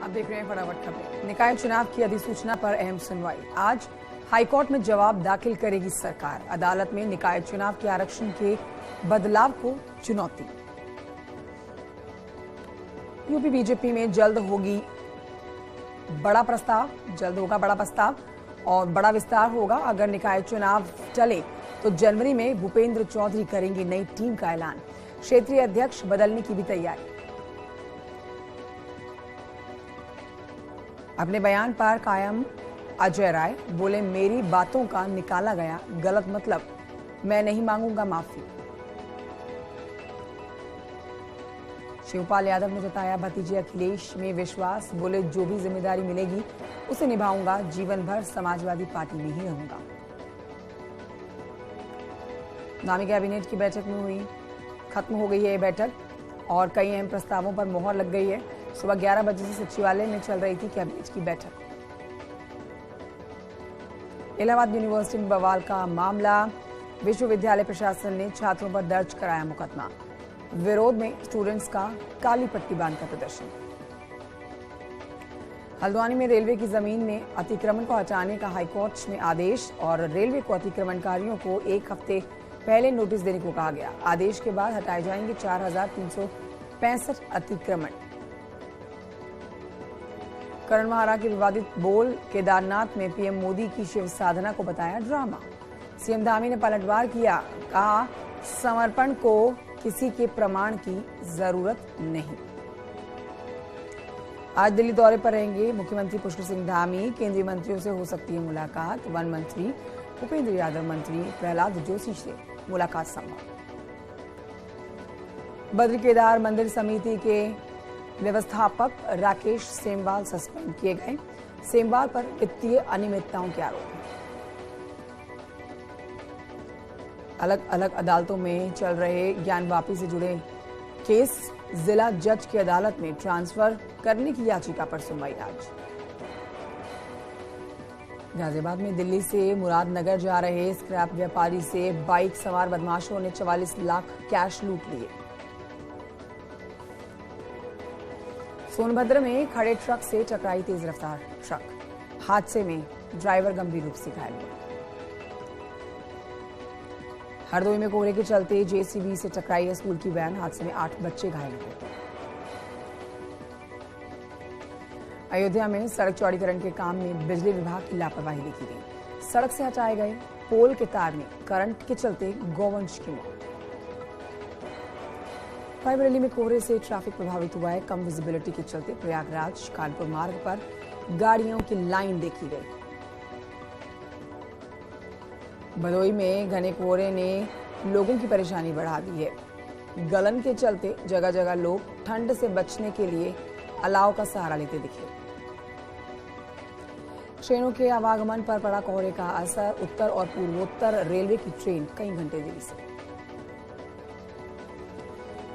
आप देख रहे हैं फटाफट खबरें। निकाय चुनाव की अधिसूचना पर अहम सुनवाई। आज हाईकोर्ट में जवाब दाखिल करेगी सरकार। अदालत में निकाय चुनाव के आरक्षण के बदलाव को चुनौती। यूपी बीजेपी में जल्द होगा बड़ा प्रस्ताव और बड़ा विस्तार होगा। अगर निकाय चुनाव चले तो जनवरी में भूपेंद्र चौधरी करेंगे नई टीम का ऐलान। क्षेत्रीय अध्यक्ष बदलने की भी तैयारी। अपने बयान पर कायम अजय राय बोले, मेरी बातों का निकाला गया गलत मतलब, मैं नहीं मांगूंगा माफी। शिवपाल यादव ने जताया भतीजे अखिलेश में विश्वास, बोले जो भी जिम्मेदारी मिलेगी उसे निभाऊंगा, जीवन भर समाजवादी पार्टी में ही रहूंगा। नामी कैबिनेट की बैठक में खत्म हो गई है ये बैठक और कई अहम प्रस्तावों पर मोहर लग गई है। सुबह 11 बजे से सचिवालय में चल रही थी कैबिनेट की बैठक। इलाहाबाद यूनिवर्सिटी में बवाल का मामला, विश्वविद्यालय प्रशासन ने छात्रों पर दर्ज कराया मुकदमा। विरोध में स्टूडेंट्स का काली पट्टी बांधकर प्रदर्शन। हल्द्वानी में रेलवे की जमीन में अतिक्रमण को हटाने का हाईकोर्ट में आदेश और रेलवे को अतिक्रमणकारियों को 1 हफ्ते पहले नोटिस देने को कहा गया। आदेश के बाद हटाए जाएंगे 4365 अतिक्रमण। करण महारा के विवादित बोल, केदारनाथ में पीएम मोदी की शिव साधना को बताया ड्रामा। सीएम धामी ने पलटवार किया, कहा समर्पण को किसी के प्रमाण की जरूरत नहीं। आज दिल्ली दौरे पर रहेंगे मुख्यमंत्री पुष्कर सिंह धामी। केंद्रीय मंत्रियों से हो सकती है मुलाकात। वन मंत्री भूपेंद्र यादव, मंत्री प्रहलाद जोशी से मुलाकात संभव। बद्री केदार मंदिर समिति के व्यवस्थापक राकेश सेमवाल सस्पेंड किए गए। सेमवाल पर वित्तीय अनियमितताओं के आरोप हैं। अलग अलग अदालतों में चल रहे ज्ञानवापी से जुड़े केस जिला जज की अदालत में ट्रांसफर करने की याचिका पर सुनवाई आज। गाजियाबाद में दिल्ली से मुरादनगर जा रहे स्क्रैप व्यापारी से बाइक सवार बदमाशों ने 44 लाख कैश लूट लिए। सोनभद्र में खड़े ट्रक से टकराई तेज रफ्तार ट्रक। हादसे में ड्राइवर गंभीर रूप से घायल हुआ। हरदोई में कोहरे के चलते जेसीबी से टकराई है स्कूल की वैन। हादसे में 8 बच्चे घायल हुए। अयोध्या में सड़क चौड़ीकरण के काम में बिजली विभाग की लापरवाही देखी गई। सड़क से हटाए गए पोल के तार में करंट के चलते गौवंश की मौत। रायबरेली में कोहरे से ट्रैफिक प्रभावित हुआ है। कम विजिबिलिटी के चलते प्रयागराज कानपुर मार्ग पर गाड़ियों की लाइन देखी गई। भदोई में घने कोहरे ने लोगों की परेशानी बढ़ा दी है। गलन के चलते जगह जगह लोग ठंड से बचने के लिए अलाव का सहारा लेते दिखे। ट्रेनों के आवागमन पर पड़ा कोहरे का असर। उत्तर और पूर्वोत्तर रेलवे की ट्रेन कई घंटे देरी से।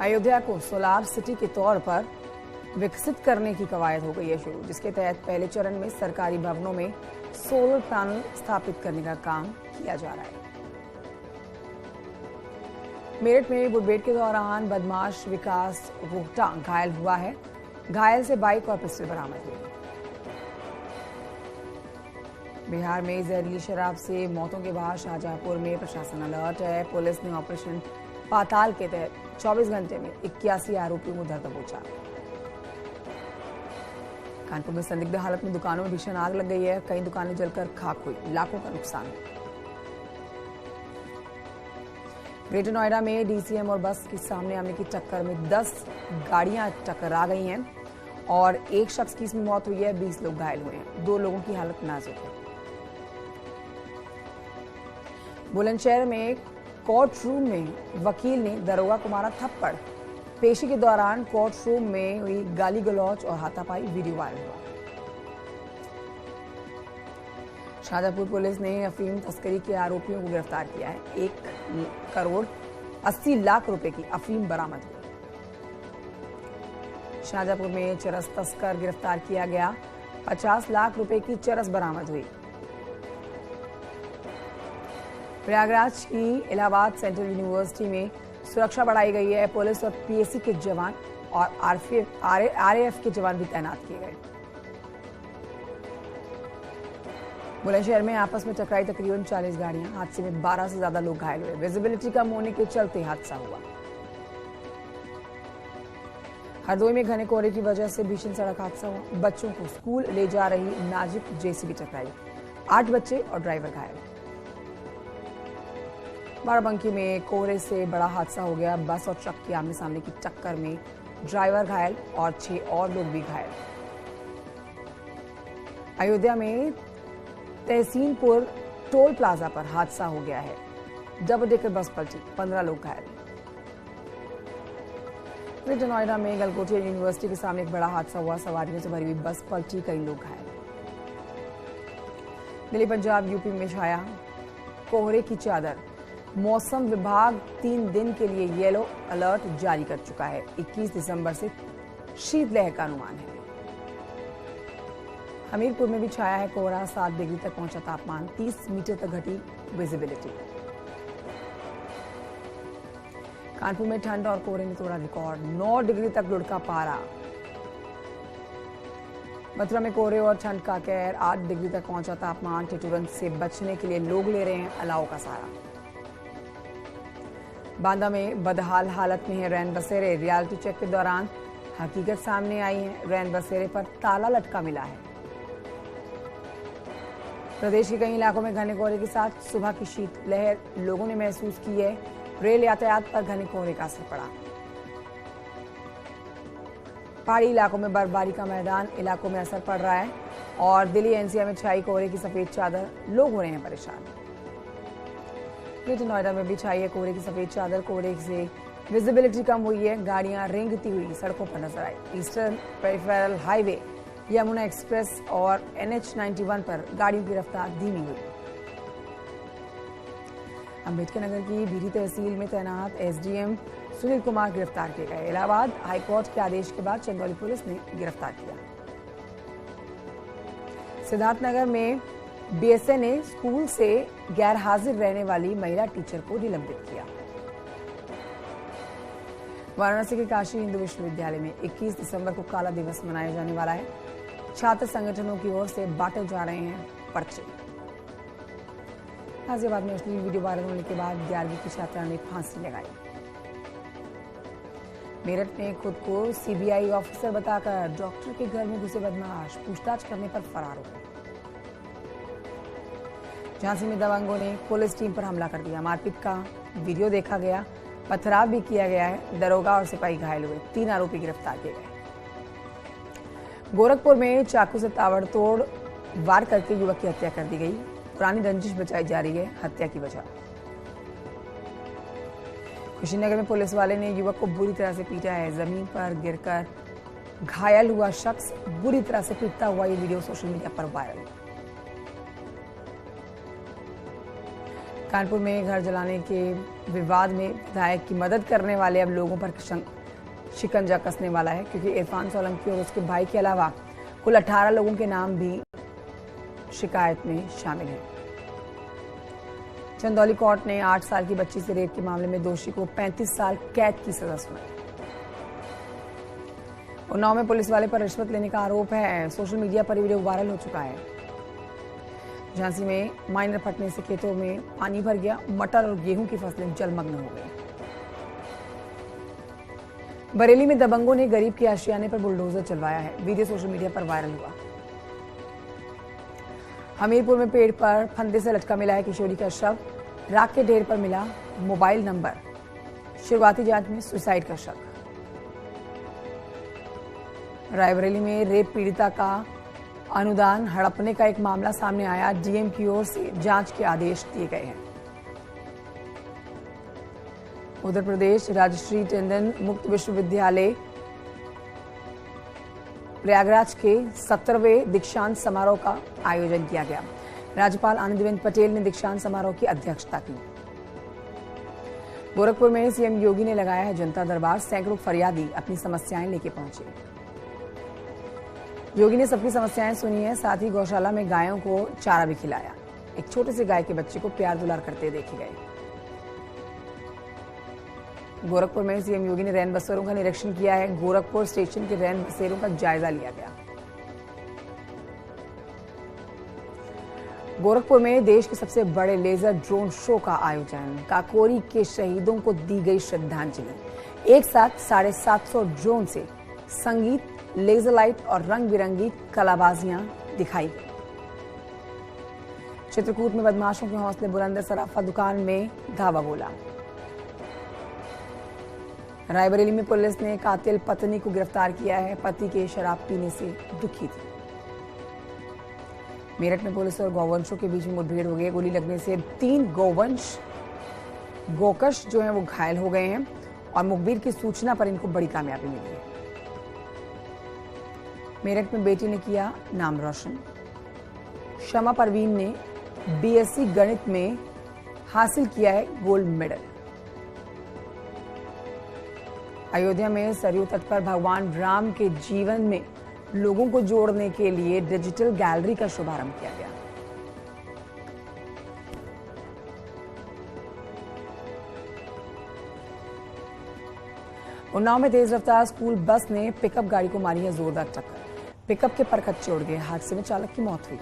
अयोध्या को सोलार सिटी के तौर पर विकसित करने की कवायद हो गई है शुरू, जिसके तहत पहले चरण में सरकारी भवनों में सोलर पैनल स्थापित करने का काम किया जा रहा है। मेरठ में मुठभेड़ के दौरान बदमाश विकास रोहटा घायल हुआ है। घायल से बाइक और पिस्टल बरामद हुई। बिहार में जहरीली शराब से मौतों के बाद शाहजहांपुर में प्रशासन अलर्ट है। पुलिस ने ऑपरेशन पाताल के तहत 24 घंटे में 81 आरोपियों को धर दबोचा। कानपुर में संदिग्ध हालत में दुकानों में भीषण आग लग गई है। कई दुकानें जलकर खाक हुई, लाखों का नुकसान। ग्रेटर नोएडा में डीसीएम और बस के सामने आने की टक्कर में 10 गाड़ियां टकरा गई हैं और एक शख्स की इसमें मौत हुई है। 20 लोग घायल हुए हैं। 2 लोगों की हालत नाजुक है। बुलंदशहर में कोर्ट रूम में वकील ने दरोगा को मारा थप्पड़। पेशी के दौरान कोर्ट रूम में हुई गाली गलौज और हाथापाई वीडियो वायरल हुआ। शाहजहांपुर पुलिस ने अफीम तस्करी के आरोपियों को गिरफ्तार किया है। 1 करोड़ 80 लाख रुपए की अफीम बरामद हुई। शाहजहांपुर में चरस तस्कर गिरफ्तार किया गया। 50 लाख रुपए की चरस बरामद हुई। प्रयागराज की इलाहाबाद सेंट्रल यूनिवर्सिटी में सुरक्षा बढ़ाई गई है। पुलिस और पीएसी के जवान और आरएएफ के जवान भी तैनात किए गए। बुलंदशहर में आपस में टकराई तकरीबन 40 गाड़ियां। हादसे में 12 से ज्यादा लोग घायल हुए। विजिबिलिटी कम होने के चलते हादसा हुआ। हरदोई में घने कोहरे की वजह से भीषण सड़क हादसा हुआ। बच्चों को स्कूल ले जा रही नाजुक जेसीबी टकराई। 8 बच्चे और ड्राइवर घायल। बाराबंकी में कोहरे से बड़ा हादसा हो गया। बस और ट्रक की आमने सामने की टक्कर में ड्राइवर घायल और 6 और लोग भी घायल। अयोध्या में तहसीनपुर टोल प्लाजा पर हादसा हो गया है। डबल डेकर बस पलटी, 15 लोग घायल। ग्रेटर नोएडा में गलगोटिया यूनिवर्सिटी के सामने एक बड़ा हादसा हुआ। सवारियों से भरी हुई बस पलटी, कई लोग घायल। दिल्ली, पंजाब, यूपी में छाया कोहरे की चादर। मौसम विभाग 3 दिन के लिए येलो अलर्ट जारी कर चुका है। 21 दिसंबर से शीतलहर का अनुमान है। हमीरपुर में भी छाया है कोहरा। 7 डिग्री तक पहुंचा तापमान। 30 मीटर तक घटी विजिबिलिटी। कानपुर में ठंड और कोहरे ने तोड़ा रिकॉर्ड। 9 डिग्री तक लुढ़का पारा। मथुरा में कोहरे और ठंड का कहर। 8 डिग्री तक पहुंचा तापमान। ठिठुरन से बचने के लिए लोग ले रहे हैं अलाव का सहारा। बांदा में बदहाल हालत में है रैन बसेरे। रियलिटी चेक के दौरान हकीकत सामने आई है। रैन बसेरे पर ताला लटका मिला है। प्रदेश के कई इलाकों में घने कोहरे के साथ सुबह की शीतलहर लोगों ने महसूस की है। रेल यातायात पर घने कोहरे का असर पड़ा। पहाड़ी इलाकों में बर्फबारी का मैदान इलाकों में असर पड़ रहा है और दिल्ली एनसीआर में छाई कोहरे की सफेद चादर। लोग हो रहे हैं परेशान। ग्रेटर नोएडा में भी छाई है कोहरे की सफेद चादर। कोहरे से विजिबिलिटी कम हुई है। गाड़ियां रेंगती हुई सड़कों पर नजर आई। Eastern peripheral highway, Yamuna express और NH91 पर गाड़ियों की रफ्तार धीमी हुई। अम्बेडकर नगर की बीरी तहसील में तैनात SDM सुनील कुमार गिरफ्तार किए गए। इलाहाबाद हाईकोर्ट के आदेश के बाद चंदौली पुलिस ने गिरफ्तार किया। सिद्धार्थनगर में BSA ने स्कूल से गैर हाजिर रहने वाली महिला टीचर को निलंबित किया। वाराणसी के काशी हिंदू विश्वविद्यालय में 21 दिसंबर को काला दिवस मनाया जाने वाला है। छात्र संगठनों की ओर से बांटे जा रहे हैं पर्चे। गाजियाबाद में अश्लील वीडियो वायरल होने के बाद 11वीं की छात्रा ने फांसी लगाई। मेरठ में खुद को CBI ऑफिसर बताकर डॉक्टर के घर में घुसे बदमाश पूछताछ करने पर फरार हो गए। झांसी में दबंगों ने पुलिस टीम पर हमला कर दिया। मारपीट का वीडियो देखा गया। पथराव भी किया गया है। दरोगा और सिपाही घायल हुए। 3 आरोपी गिरफ्तार किए गए। गोरखपुर में चाकू से ताबड़तोड़ वार करके युवक की हत्या कर दी गई। पुरानी रंजिश बचाई जा रही है हत्या की वजह। कुशीनगर में पुलिस वाले ने युवक को बुरी तरह से पीटा है। जमीन पर गिरकर घायल हुआ शख्स बुरी तरह से पीटता हुआ ये वीडियो सोशल मीडिया पर वायरल। कानपुर में घर जलाने के विवाद में विधायक की मदद करने वाले अब लोगों पर शिकंजा कसने वाला है, क्योंकि इरफान सोलंकी और उसके भाई के अलावा कुल 18 लोगों के नाम भी शिकायत में शामिल हैं। चंदौली कोर्ट ने 8 साल की बच्ची से रेप के मामले में दोषी को 35 साल कैद की सजा सुनाई। उन्नाव में पुलिस वाले पर रिश्वत लेने का आरोप है। सोशल मीडिया पर वीडियो वायरल हो चुका है। झांसी में माइनर फटने से खेतों में पानी भर गया। मटर और गेहूं की फसलें जलमग्न हो गई। बरेली में दबंगों ने गरीब के आशियाने पर बुलडोजर चलवाया है। वीडियो सोशल मीडिया पर वायरल हुआ। हमीरपुर में पेड़ पर फंदे से लटका मिला है किशोरी का शव। राख के ढेर पर मिला मोबाइल नंबर। शुरुआती जांच में सुसाइड का शक। रायबरेली में रेप पीड़िता का अनुदान हड़पने का एक मामला सामने आया। डीएम की ओर से जांच के आदेश दिए गए हैं। उत्तर प्रदेश राजश्री टंडन मुक्त विश्वविद्यालय प्रयागराज के 17वें दीक्षांत समारोह का आयोजन किया गया। राज्यपाल आनंदीबेन पटेल ने दीक्षांत समारोह की अध्यक्षता की। गोरखपुर में सीएम योगी ने लगाया है जनता दरबार। सैकड़ों फरियादी अपनी समस्याएं लेके पहुंचे। योगी ने सबकी समस्याएं सुनी है, साथ ही गौशाला में गायों को चारा भी खिलाया। एक छोटे से गाय के बच्चे को प्यार दुलार करते देखे गए। गोरखपुर में सीएम योगी ने रैन बसेरों का निरीक्षण किया है। गोरखपुर स्टेशन के रैन बसेरों का जायजा लिया गया। गोरखपुर में देश के सबसे बड़े लेजर ड्रोन शो का आयोजन। काकोरी के शहीदों को दी गई श्रद्धांजलि। एक साथ 750 ड्रोन से संगीत, लेजर लाइट और रंग बिरंगी कलाबाजियां दिखाई गई। चित्रकूट में बदमाशों के हौसले बुलंद, सराफा दुकान में धावा बोला। रायबरेली में पुलिस ने कातिल पत्नी को गिरफ्तार किया है। पति के शराब पीने से दुखी थी। मेरठ में पुलिस और गौवंशों के बीच में मुठभेड़ हो गई। गोली लगने से 3 गोकश जो हैं वो घायल हो गए हैं और मुखबिर की सूचना पर इनको बड़ी कामयाबी मिली है। मेरठ में बेटी ने किया नाम रोशन। शमा परवीन ने बीएससी गणित में हासिल किया है गोल्ड मेडल। अयोध्या में सरयू तट पर भगवान राम के जीवन में लोगों को जोड़ने के लिए डिजिटल गैलरी का शुभारंभ किया गया। उन्नाव में तेज रफ्तार स्कूल बस ने पिकअप गाड़ी को मारी है जोरदार टक्कर। पिकअप के परखच्चे उड़ गए। हादसे में चालक की मौत हुई।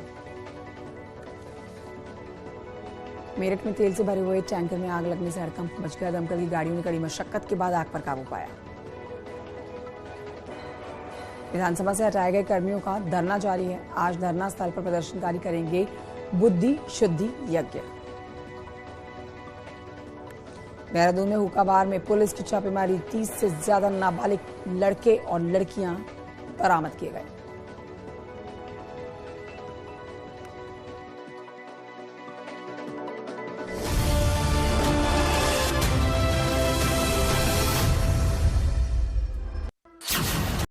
मेरठ में तेल से भरे हुए टैंकर में आग लगने से हड़कंप मच गया। दमकल की गाड़ियों ने कड़ी मशक्कत के बाद आग पर काबू पाया। विधानसभा से हटाए गए कर्मियों का धरना जारी है। आज धरना स्थल पर प्रदर्शनकारी करेंगे बुद्धि शुद्धि यज्ञ। देहरादून में हुक्का बार में पुलिस की छापेमारी। 30 से ज्यादा नाबालिग लड़के और लड़कियां बरामद किए गए।